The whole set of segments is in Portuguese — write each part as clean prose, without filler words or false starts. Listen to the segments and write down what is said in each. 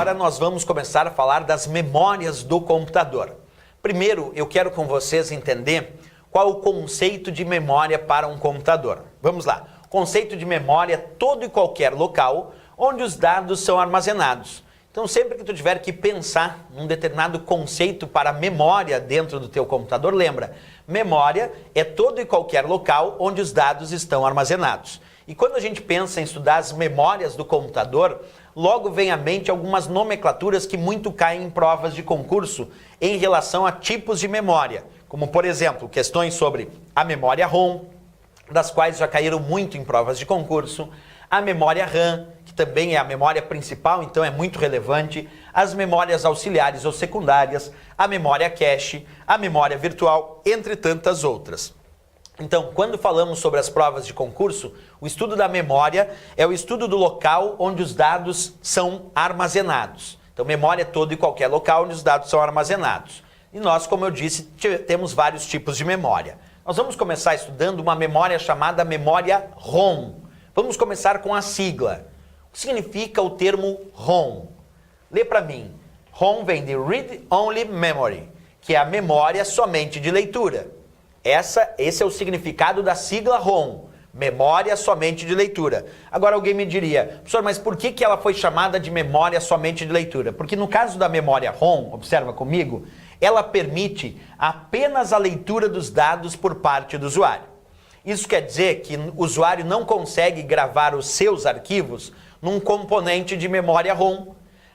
agora nós vamos começar a falar das memórias do computador. Primeiro, eu quero com vocês entender qual o conceito de memória para um computador. Vamos lá. O conceito de memória é todo e qualquer local onde os dados são armazenados. Então, sempre que tu tiver que pensar num determinado conceito para memória dentro do teu computador, lembra, memória é todo e qualquer local onde os dados estão armazenados. E quando a gente pensa em estudar as memórias do computador, logo vem à mente algumas nomenclaturas que muito caem em provas de concurso em relação a tipos de memória, como, por exemplo, questões sobre a memória ROM, das quais já caíram muito em provas de concurso, a memória RAM, que também é a memória principal, então é muito relevante, as memórias auxiliares ou secundárias, a memória cache, a memória virtual, entre tantas outras. Então, quando falamos sobre as provas de concurso, o estudo da memória é o estudo do local onde os dados são armazenados. Então, memória é todo e qualquer local onde os dados são armazenados. E nós, como eu disse, temos vários tipos de memória. Nós vamos começar estudando uma memória chamada memória ROM. Vamos começar com a sigla. O que significa o termo ROM? Lê para mim. ROM vem de Read Only Memory, que é a memória somente de leitura. Esse é o significado da sigla ROM, memória somente de leitura. Agora alguém me diria, professor, mas por que ela foi chamada de memória somente de leitura? Porque no caso da memória ROM, observa comigo, ela permite apenas a leitura dos dados por parte do usuário. Isso quer dizer que o usuário não consegue gravar os seus arquivos num componente de memória ROM.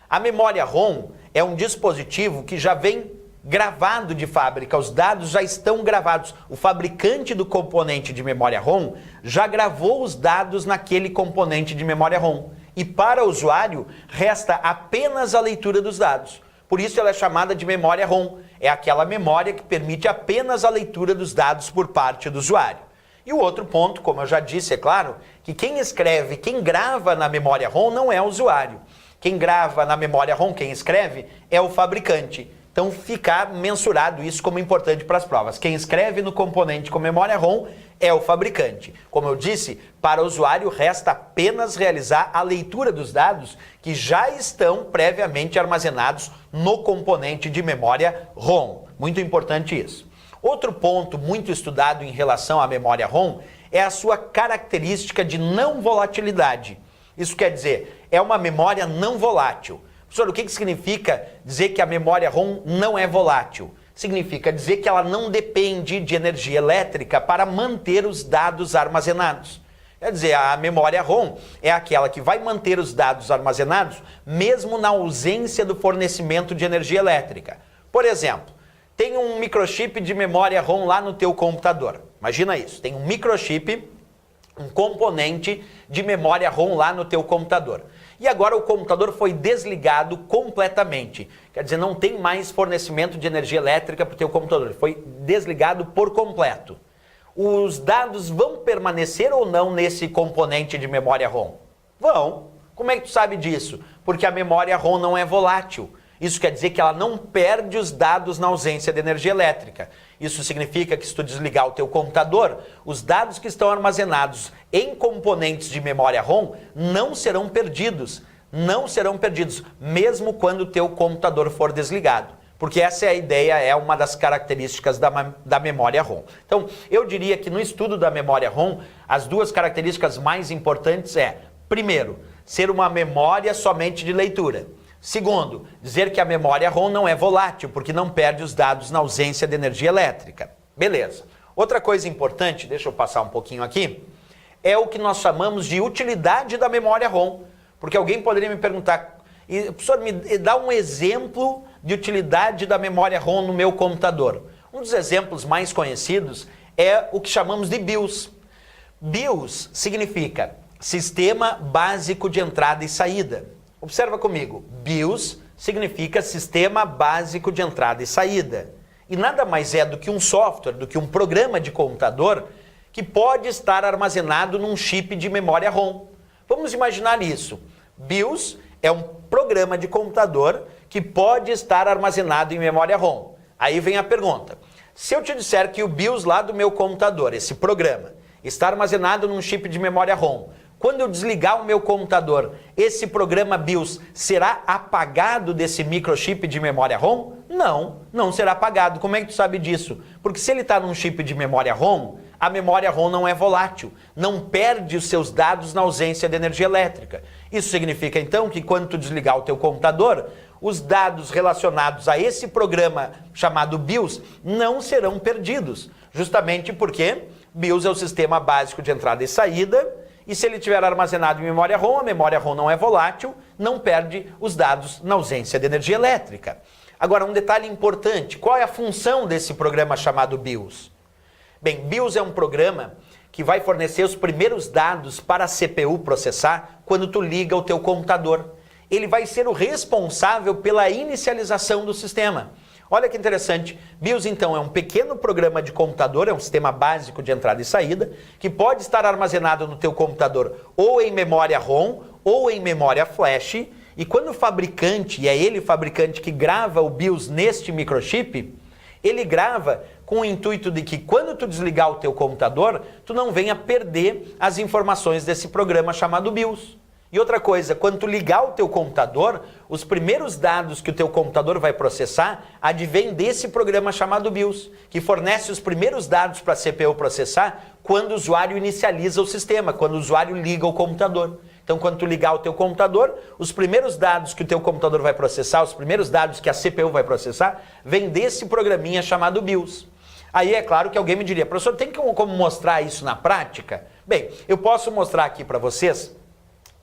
A memória ROM é um dispositivo que já vem gravado de fábrica, os dados já estão gravados. O fabricante do componente de memória ROM já gravou os dados naquele componente de memória ROM. E para o usuário, resta apenas a leitura dos dados. Por isso ela é chamada de memória ROM. É aquela memória que permite apenas a leitura dos dados por parte do usuário. E o outro ponto, como eu já disse, é claro, que quem escreve, quem grava na memória ROM não é o usuário. Quem grava na memória ROM, quem escreve, é o fabricante. Então fica mensurado isso como importante para as provas. Quem escreve no componente com memória ROM é o fabricante. Como eu disse, para o usuário resta apenas realizar a leitura dos dados que já estão previamente armazenados no componente de memória ROM. Muito importante isso. Outro ponto muito estudado em relação à memória ROM é a sua característica de não volatilidade. Isso quer dizer, é uma memória não volátil. Professor, o que significa dizer que a memória ROM não é volátil? Significa dizer que ela não depende de energia elétrica para manter os dados armazenados. Quer dizer, a memória ROM é aquela que vai manter os dados armazenados mesmo na ausência do fornecimento de energia elétrica. Por exemplo, tem um microchip de memória ROM lá no teu computador. Imagina isso, tem um microchip, um componente de memória ROM lá no teu computador. E agora o computador foi desligado completamente. Quer dizer, não tem mais fornecimento de energia elétrica para o teu computador. Foi desligado por completo. Os dados vão permanecer ou não nesse componente de memória ROM? Vão. Como é que tu sabe disso? Porque a memória ROM não é volátil. Isso quer dizer que ela não perde os dados na ausência de energia elétrica. Isso significa que se tu desligar o teu computador, os dados que estão armazenados em componentes de memória ROM não serão perdidos. Não serão perdidos, mesmo quando o teu computador for desligado. Porque essa é a ideia, é uma das características da memória ROM. Então, eu diria que no estudo da memória ROM, as duas características mais importantes é, primeiro, ser uma memória somente de leitura. Segundo, dizer que a memória ROM não é volátil, porque não perde os dados na ausência de energia elétrica. Beleza. Outra coisa importante, deixa eu passar um pouquinho aqui, é o que nós chamamos de utilidade da memória ROM. Porque alguém poderia me perguntar, professor, me dá um exemplo de utilidade da memória ROM no meu computador. Um dos exemplos mais conhecidos é o que chamamos de BIOS. BIOS significa Sistema Básico de Entrada e Saída. Observa comigo, BIOS significa Sistema Básico de Entrada e Saída. E nada mais é do que um software, do que um programa de computador que pode estar armazenado num chip de memória ROM. Vamos imaginar isso. BIOS é um programa de computador que pode estar armazenado em memória ROM. Aí vem a pergunta. Se eu te disser que o BIOS lá do meu computador, esse programa, está armazenado num chip de memória ROM, Quando eu desligar o meu computador, esse programa BIOS será apagado desse microchip de memória ROM? Não, não será apagado. Como é que tu sabe disso? Porque se ele está num chip de memória ROM, a memória ROM não é volátil, não perde os seus dados na ausência de energia elétrica. Isso significa então que quando tu desligar o teu computador, os dados relacionados a esse programa chamado BIOS não serão perdidos, justamente porque BIOS é o sistema básico de entrada e saída, e se ele estiver armazenado em memória ROM, a memória ROM não é volátil, não perde os dados na ausência de energia elétrica. Agora, um detalhe importante, qual é a função desse programa chamado BIOS? Bem, BIOS é um programa que vai fornecer os primeiros dados para a CPU processar quando tu liga o teu computador. Ele vai ser o responsável pela inicialização do sistema. Olha que interessante, BIOS então é um pequeno programa de computador, é um sistema básico de entrada e saída, que pode estar armazenado no teu computador ou em memória ROM ou em memória flash, e quando o fabricante, e é ele o fabricante que grava o BIOS neste microchip, ele grava com o intuito de que quando tu desligar o teu computador, tu não venha perder as informações desse programa chamado BIOS. E outra coisa, quando tu ligar o teu computador, os primeiros dados que o teu computador vai processar advêm desse programa chamado BIOS, que fornece os primeiros dados para a CPU processar quando o usuário inicializa o sistema, quando o usuário liga o computador. Então, quando tu ligar o teu computador, os primeiros dados que o teu computador vai processar, os primeiros dados que a CPU vai processar, vêm desse programinha chamado BIOS. Aí é claro que alguém me diria, professor, tem como mostrar isso na prática? Bem, eu posso mostrar aqui para vocês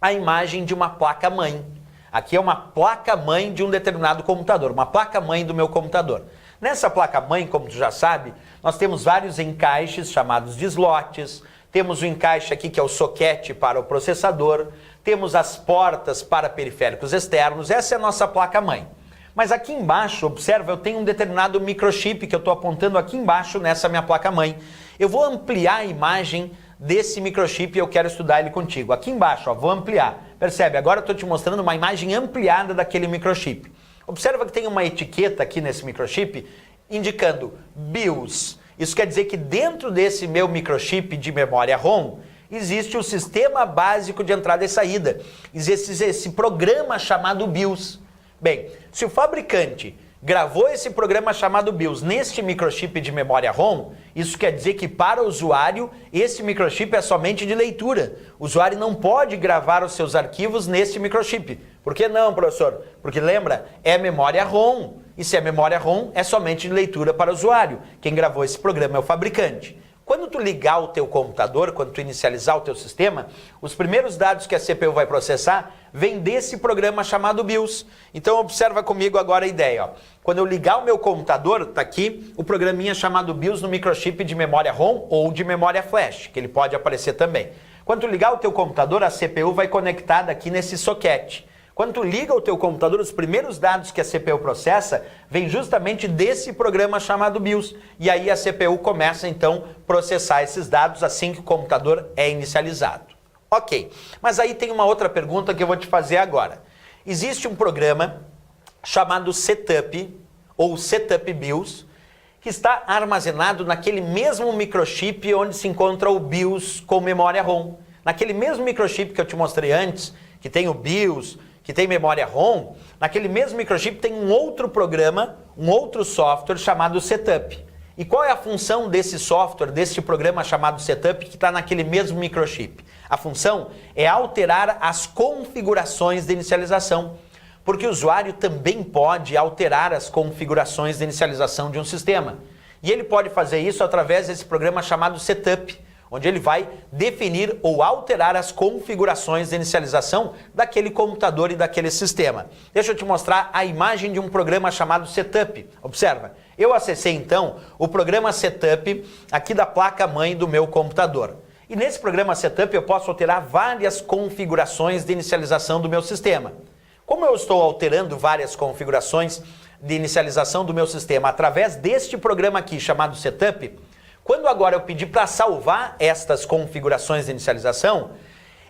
a imagem de uma placa-mãe. Aqui é uma placa-mãe de um determinado computador, uma placa-mãe do meu computador. Nessa placa-mãe, como tu já sabe, nós temos vários encaixes chamados de slots, temos o encaixe aqui que é o soquete para o processador, temos as portas para periféricos externos, essa é a nossa placa-mãe. Mas aqui embaixo, observa, eu tenho um determinado microchip que eu estou apontando aqui embaixo nessa minha placa-mãe. Eu vou ampliar a imagem desse microchip e eu quero estudar ele contigo. Aqui embaixo, ó, vou ampliar. Percebe? Agora eu estou te mostrando uma imagem ampliada daquele microchip. Observa que tem uma etiqueta aqui nesse microchip indicando BIOS. Isso quer dizer que dentro desse meu microchip de memória ROM existe o sistema básico de entrada e saída. Existe esse programa chamado BIOS. Bem, se o fabricante gravou esse programa chamado BIOS neste microchip de memória ROM, isso quer dizer que para o usuário, esse microchip é somente de leitura. O usuário não pode gravar os seus arquivos nesse microchip. Por que não, professor? Porque lembra, é memória ROM. E se é memória ROM, é somente de leitura para o usuário. Quem gravou esse programa é o fabricante. Quando tu ligar o teu computador, quando tu inicializar o teu sistema, os primeiros dados que a CPU vai processar vêm desse programa chamado BIOS. Então observa comigo agora a ideia. Ó. Quando eu ligar o meu computador, está aqui o programinha chamado BIOS no microchip de memória ROM ou de memória flash, que ele pode aparecer também. Quando tu ligar o teu computador, a CPU vai conectada aqui nesse soquete. Quando tu liga o teu computador, os primeiros dados que a CPU processa vêm justamente desse programa chamado BIOS. E aí a CPU começa então a processar esses dados assim que o computador é inicializado. Ok, mas aí tem uma outra pergunta que eu vou te fazer agora. Existe um programa chamado Setup, ou Setup BIOS, que está armazenado naquele mesmo microchip onde se encontra o BIOS com memória ROM. Naquele mesmo microchip que eu te mostrei antes, que tem o BIOS, que tem memória ROM, naquele mesmo microchip tem um outro programa, um outro software chamado Setup. E qual é a função desse software, desse programa chamado Setup que está naquele mesmo microchip? A função é alterar as configurações de inicialização, porque o usuário também pode alterar as configurações de inicialização de um sistema. E ele pode fazer isso através desse programa chamado Setup, onde ele vai definir ou alterar as configurações de inicialização daquele computador e daquele sistema. Deixa eu te mostrar a imagem de um programa chamado Setup. Observa, eu acessei então o programa Setup aqui da placa-mãe do meu computador. E nesse programa Setup eu posso alterar várias configurações de inicialização do meu sistema. Como eu estou alterando várias configurações de inicialização do meu sistema através deste programa aqui chamado Setup, quando agora eu pedir para salvar estas configurações de inicialização,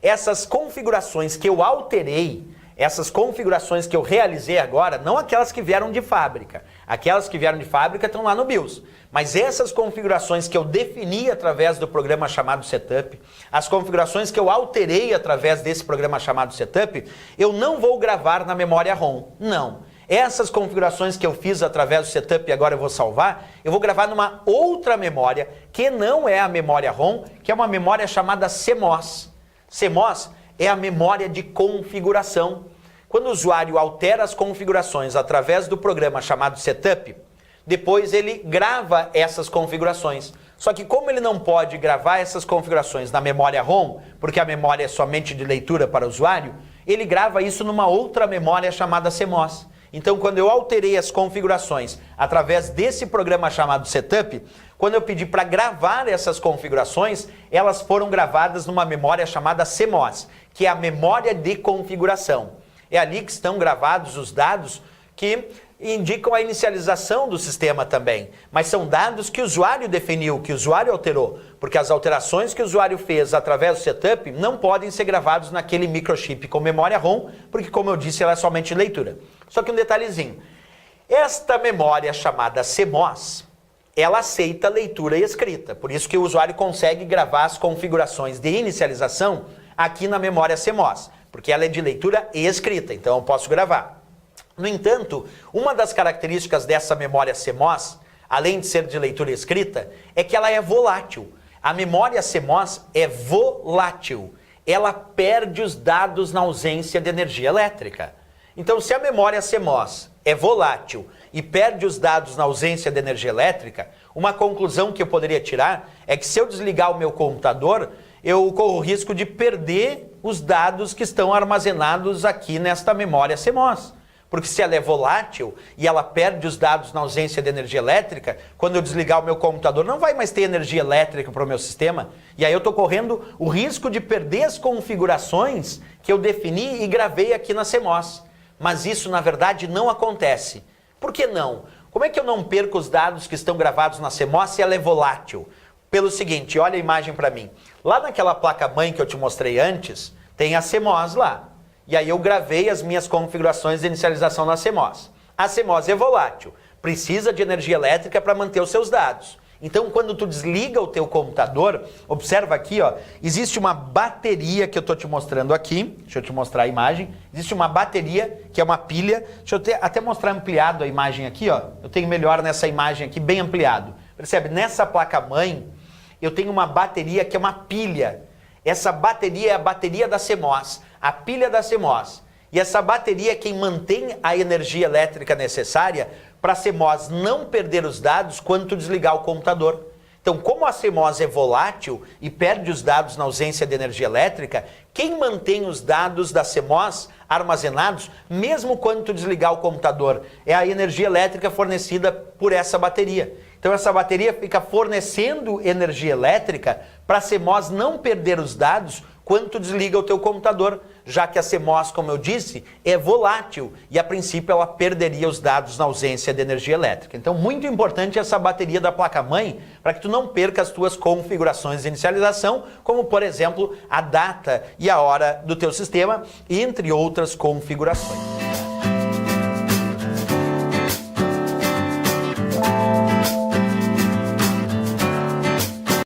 essas configurações que eu alterei, essas configurações que eu realizei agora, não aquelas que vieram de fábrica, Aquelas que vieram de fábrica estão lá no BIOS. Mas essas configurações que eu defini através do programa chamado Setup, as configurações que eu alterei através desse programa chamado Setup, eu não vou gravar na memória ROM. Não. Essas configurações que eu fiz através do Setup e agora eu vou salvar, eu vou gravar numa outra memória, que não é a memória ROM, que é uma memória chamada CMOS. CMOS é a memória de configuração. Quando o usuário altera as configurações através do programa chamado Setup, depois ele grava essas configurações. Só que como ele não pode gravar essas configurações na memória ROM, porque a memória é somente de leitura para o usuário, ele grava isso numa outra memória chamada CMOS. Então, quando eu alterei as configurações através desse programa chamado Setup, quando eu pedi para gravar essas configurações, elas foram gravadas numa memória chamada CMOS, que é a memória de configuração. É ali que estão gravados os dados que indicam a inicialização do sistema também. Mas são dados que o usuário definiu, que o usuário alterou. Porque as alterações que o usuário fez através do setup não podem ser gravados naquele microchip com memória ROM, porque, como eu disse, ela é somente leitura. Só que um detalhezinho. Esta memória chamada CMOS, ela aceita leitura e escrita. Por isso que o usuário consegue gravar as configurações de inicialização aqui na memória CMOS. Porque ela é de leitura e escrita, então eu posso gravar. No entanto, uma das características dessa memória CMOS, além de ser de leitura e escrita, é que ela é volátil. A memória CMOS é volátil. Ela perde os dados na ausência de energia elétrica. Então, se a memória CMOS é volátil e perde os dados na ausência de energia elétrica, uma conclusão que eu poderia tirar é que se eu desligar o meu computador, eu corro o risco de perder os dados que estão armazenados aqui nesta memória CMOS. Porque se ela é volátil e ela perde os dados na ausência de energia elétrica, quando eu desligar o meu computador não vai mais ter energia elétrica para o meu sistema. E aí eu estou correndo o risco de perder as configurações que eu defini e gravei aqui na CMOS. Mas isso na verdade não acontece. Por que não? Como é que eu não perco os dados que estão gravados na CMOS se ela é volátil? Pelo seguinte, olha a imagem para mim. Lá naquela placa-mãe que eu te mostrei antes, tem a CMOS lá. E aí eu gravei as minhas configurações de inicialização na CMOS. A CMOS é volátil, precisa de energia elétrica para manter os seus dados. Então, quando tu desliga o teu computador, observa aqui, ó, existe uma bateria que eu estou te mostrando aqui. Deixa eu te mostrar a imagem. Existe uma bateria, que é uma pilha. Deixa eu até mostrar ampliado a imagem aqui, ó. Eu tenho melhor nessa imagem aqui, bem ampliado. Percebe? Nessa placa-mãe, eu tenho uma bateria que é uma pilha. Essa bateria é a bateria da CMOS, a pilha da CMOS. E essa bateria é quem mantém a energia elétrica necessária para a CMOS não perder os dados quando tu desligar o computador. Então, como a CMOS é volátil e perde os dados na ausência de energia elétrica, quem mantém os dados da CMOS armazenados, mesmo quando tu desligar o computador, é a energia elétrica fornecida por essa bateria. Então essa bateria fica fornecendo energia elétrica para a CMOS não perder os dados quando tu desliga o teu computador, já que a CMOS, como eu disse, é volátil e a princípio ela perderia os dados na ausência de energia elétrica. Então muito importante essa bateria da placa-mãe para que tu não perca as tuas configurações de inicialização, como por exemplo a data e a hora do teu sistema, entre outras configurações.